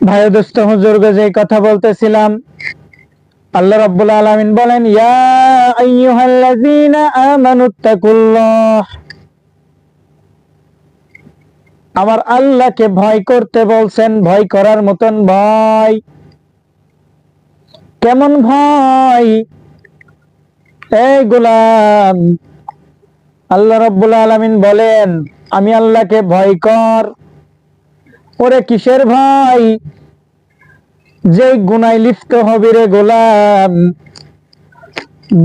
ভাই দোস্ত হুজুরকে যে কথা বলতেছিলাম, আল্লাহ রাব্বুল আলামিন বলেন, ইয়া আইয়ুহাল্লাযীনা আমানুত্তাকুল্লাহ, আমার আল্লাহকে ভয় করতে বলছেন। ভয় করার মতন ভয়। কেমন ভয়? এই গোলাম, আল্লাহ রাব্বুল আলামিন বলেন, আমি আল্লাহকে ভয় কর। ওরে কিসের ভয়? যে গুনায় লিপ্ত হবি রে গোলাম,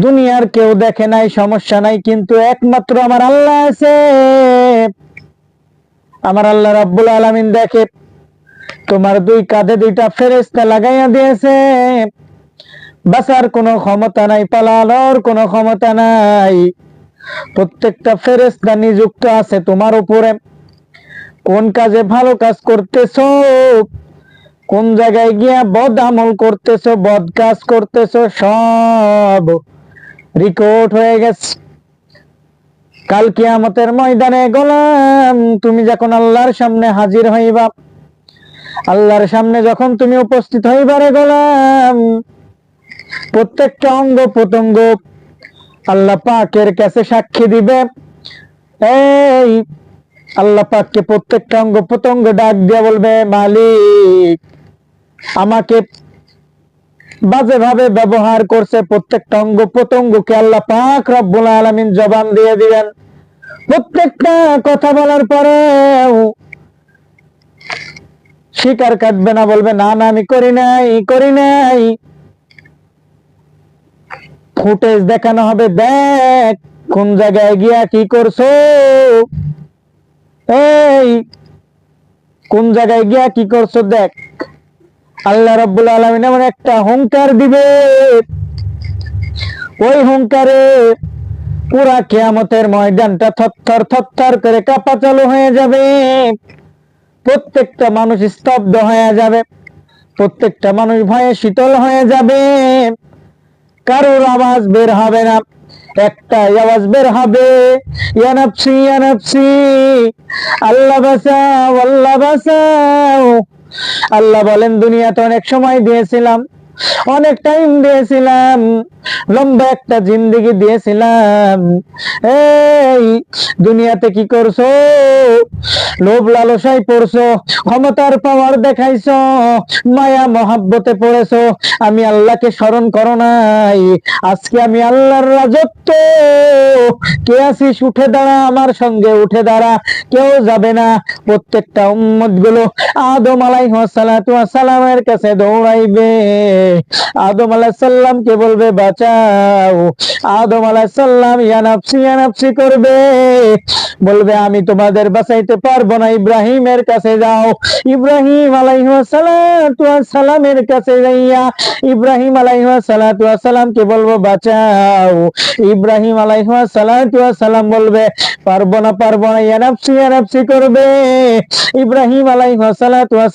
দুনিয়ার কেউ দেখে নাই, সমস্যা নাই, কিন্তু একমাত্র আমার আল্লাহ আছে। আমার আল্লাহ রাব্বুল আলামিন দেখে। তোমার দুই কাঁধে দুইটা ফেরেশতা লাগাইয়া দিয়েছে। বাঁচার কোনো ক্ষমতা নাই, পালানোর কোনো ক্ষমতা নাই। প্রত্যেকটা ফেরেশতা নিযুক্ত আছে তোমার উপরে। কোন কাজে ভালো কাজ করতেছো, কোন জায়গায় গিয়া বদ আমল করতেছো, বদ কাজ করতেছো, সব রেকর্ড হয়ে গেছে। কাল কিয়ামতের ময়দানে গোলাম, তুমি যখন আল্লাহর সামনে হাজির হইবা, আল্লাহর সামনে যখন তুমি উপস্থিত হইবা রে গোলাম, প্রত্যেকটা অঙ্গ প্রত্যঙ্গ আল্লাহ পাকের কাছে সাক্ষী দিবে। এই আল্লাহ পাককে প্রত্যেকটা অঙ্গ প্রত্যঙ্গ ডাক দিয়ে বলবে, মালিক আমাকে বাজে ভাবে ব্যবহার করছে। প্রত্যেকটা অঙ্গ প্রত্যঙ্গকে আল্লাহ পাক রব্বুল আলামিন জবান দিয়ে দিবেন। প্রত্যেকটা কথা বলার পরেও স্বীকার কাটবে না, বলবে না না আমি করি নাই। ফুটেজ দেখানো হবে, দেখ কোন জায়গায় গিয়া কি করছো, এই কোন জায়গায় গিয়া কি করছো দেখ। আল্লাহ রাব্বুল আলামিন এমন একটা হুংকার দিবে, ওই হুংকারে পুরা কিয়ামতের ময়দানটা থরথর করে কাঁপা চালু হয়ে যাবে। প্রত্যেকটা মানুষ স্তব্ধ হয়ে যাবে, প্রত্যেকটা মানুষ ভয়ে শীতল হয়ে যাবে। কারোর আওয়াজ বের হবে না, একটাই আওয়াজ বের হবে, ইয়া নাফসি ইয়া নাফসি, আল্লাহ বাঁচাও আল্লাহ বাঁচাও। আল্লাহ বলেন, দুনিয়াতে অনেক সময় দিয়েছিলাম, অনেক টাইম দিয়েছিলাম, লম্বা একটা জিন্দেগি দিয়েছিলাম। এই দুনিয়াতে কি করছো? লোভ লালসায় পড়ছো, ক্ষমতার পাওয়ার দেখাইছো, মায়া মহাব্বতে পড়েছো, আমি আল্লাহকে স্মরণ করো নাই। আজকে আমি আল্লাহর রাজত্ব, কে আছিস উঠে দাঁড়া, আমার সঙ্গে উঠে দাঁড়া, কেউ যাবে না। প্রত্যেকটা উম্মত গুলো আদম আলাইহিস সালামের কাছে দৌড়াইবে। আদম আলাইহিস সালামকে বলবে বাঁচাও। আদম আলাইহিস সালাম ইয়া নাফসি করবে, বলবে আমি তোমাদের বাঁচাইতে পারবো না, ইব্রাহিমের কাছে যাও। ইব্রাহিম আলাইহিস সালামের কাছে যাইয়া ইব্রাহিম আলাইহিস সালামকে বলবো বাঁচাও। ইব্রাহিম আলাইহিস সালাম বলবে পারবো না, ইয়া নাফসি করবে। ইব্রাহিম আলাইহিস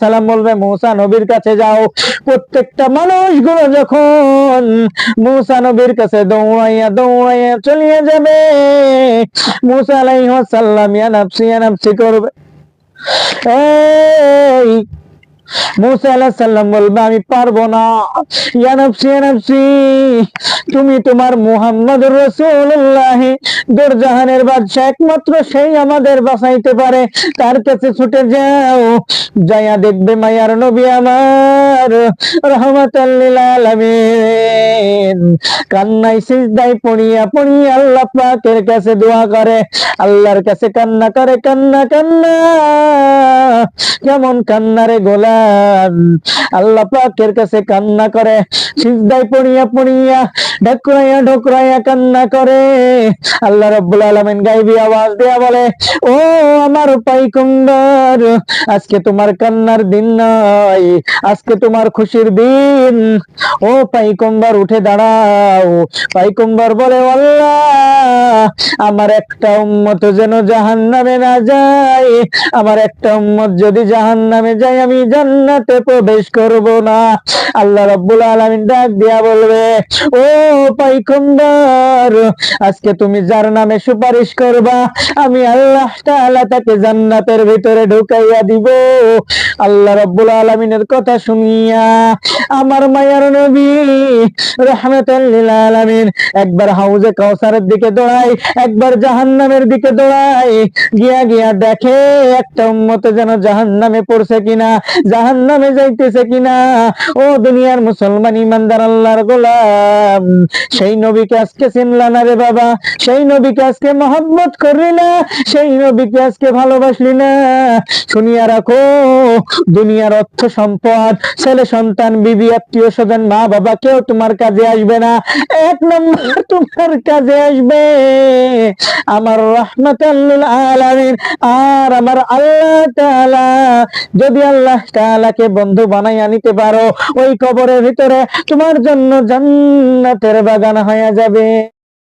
সালাম বলবে মুসা নবীর কাছে যাও। প্রত্যেকটা মানুষগুলো যখন মুসা নবীর কাছে দৌড়াইয়া চলিয়ে যাবে, মুসা আলাইহিস সালাম ইয়া নাফসি করবে। এই মুসা আলাইহিস সালাম বলবে আমি পারবো না, ইয়া নাফসি, তুমি তোমার মুহাম্মদুর রাসূলুল্লাহ দরজাহানের বাদশা, একমাত্র সেই আমাদের বাঁচাইতে পারে, তার কাছে ছুটে যাও। যাইয়া দেখবে মায়ার নবী আমার রাহমাতাল লিল আলামিন কান্নায় সিজদায় পড়িয়া আল্লাহ পাকের কাছে দোয়া করে, আল্লাহর কাছে কান্না করে। কান্না কেমন কান্না রে গোলাম, আল্লাহ পাকের কাছে কান্না করে, সিজদায় পড়িয়া ঢকরাইয়া কান্না করে। আল্লাহ রাব্বুল আলামিন গায়বী আওয়াজ দেয়া বলে, ও আমার পাইগম্বর, আজকে তোমার কান্নার দিন নয়, আজকে তোমার খুশির দিন। ও পাইগম্বর উঠে দাঁড়াও। পাইগম্বর বলে, আল্লাহ আমার একটা উম্মত যেন জাহান্নামে না যায়, আমার একটা উম্মত যদি জাহান্নামে যায় আমি জান্নাত জান্নাতে প্রবেশ করব না। আল্লাহ রাব্বুল আলামিন ডাক দিয়া বলবে, ও পাইখম্বর, আজকে তুমি যার নামে সুপারিশ করবা আমি আল্লাহ তাআলা তাকে জান্নাতের ভিতরে ঢুকাইয়া দিব। আল্লাহ রাব্বুল আলামিনের কথা শুনিয়া আমার মায়ার নবী রাহমাতাল লিল আলামিন একবার হাউজে কাউসারের দিকে দৌড়ায়, একবার জাহান্নামের দিকে দৌড়ায়। গিয়া গিয়া দেখে একটা উম্মতে যেন জাহান্নামে পড়ছে কিনা, জাহান্নামে যাইতেছে কিনা। ও দুনিয়ার মুসলমান ইমানদার আল্লাহর গোলাম, সেই নবীকে আজকে চিনলা না রে বাবা, সেই নবীকে আজকে মহব্বত করলি না, সেই নবীকে আজকে ভালোবাসলি না। শুনিয়া রাখো, দুনিয়ার অর্থ সম্পদ, ছেলে সন্তান, বিবি, আত্মীয় স্বজন, মা বাবা কেউ তোমার কাজে আসবে না। এক নম্বর তোমার কাজে আসবে আমার রাহমাতাল লিল আলামিন আর আমার আল্লাহ তাআলা। যদি আল্লাহ তাআলাকে বন্ধু বানাইয়া নিতে পারো, ওই কবরের ভিতরে তোমার জন্য জান্নাতের বাগান হয়ে যাবে।